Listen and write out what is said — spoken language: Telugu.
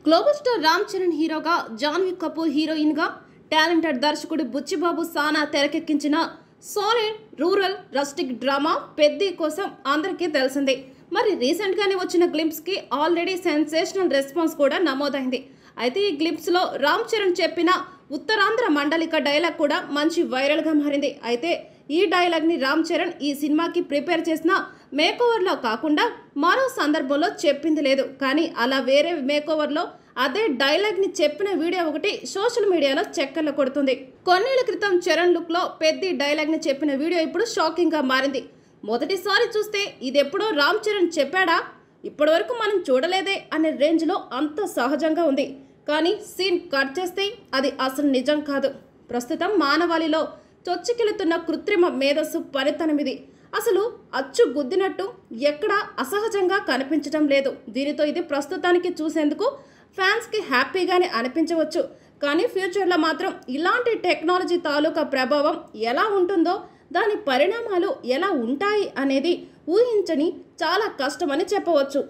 గ్లోబల్ స్టార్ రామ్ చరణ్ హీరోగా, జాన్వీ కపూర్ హీరోయిన్ గా, టాలెంటెడ్ దర్శకుడు బుచ్చిబాబు సానా తెరకెక్కించిన solid rural rustic drama Peddi కోసం అందరికీ తెలిసిందే. మరి రీసెంట్ గానే వచ్చిన గ్లింప్స్ కి ఆల్రెడీ సెన్సేషనల్ రెస్పాన్స్ కూడా నమోదైంది. అయితే ఈ గ్లింప్స్ లో రామ్ చరణ్ చెప్పిన ఉత్తరాంధ్ర మండలిక డైలాగ్ కూడా మంచి వైరల్ గా మారింది. అయితే ఈ డైలాగ్ ని రామ్ చరణ్ ఈ సినిమాకి ప్రిపేర్ చేసిన మేకోవర్ లో కాకుండా మరో సందర్భంలో చెప్పింది లేదు. కానీ అలా వేరే మేకోవర్ లో అదే డైలాగ్ ని చెప్పిన వీడియో ఒకటి సోషల్ మీడియాలో చక్కర్లు కొడుతుంది. కొన్నేళ్ల క్రితం చరణ్ లుక్ లో పెద్ద డైలాగ్ ని చెప్పిన వీడియో ఇప్పుడు షాకింగ్ గా మారింది. మొదటిసారి చూస్తే ఇదెప్పుడో రామ్ చరణ్ చెప్పాడా, ఇప్పటి వరకు మనం చూడలేదే అనే రేంజ్ లో అంత సహజంగా ఉంది. కానీ సీన్ కట్ చేస్తే అది అసలు నిజం కాదు. ప్రస్తుతం మానవాళిలో చొచ్చుకెళ్తున్న కృత్రిమ మేధస్సు పనితనమిది. అసలు అచ్చు గుద్దినట్టు ఎక్కడా అసహజంగా కనిపించడం లేదు. దీనితో ఇది ప్రస్తుతానికి చూసేందుకు ఫ్యాన్స్కి హ్యాపీగానే అనిపించవచ్చు. కానీ ఫ్యూచర్లో మాత్రం ఇలాంటి టెక్నాలజీ తాలూకా ప్రభావం ఎలా ఉంటుందో, దాని పరిణామాలు ఎలా ఉంటాయి అనేది ఊహించని చాలా కష్టమని చెప్పవచ్చు.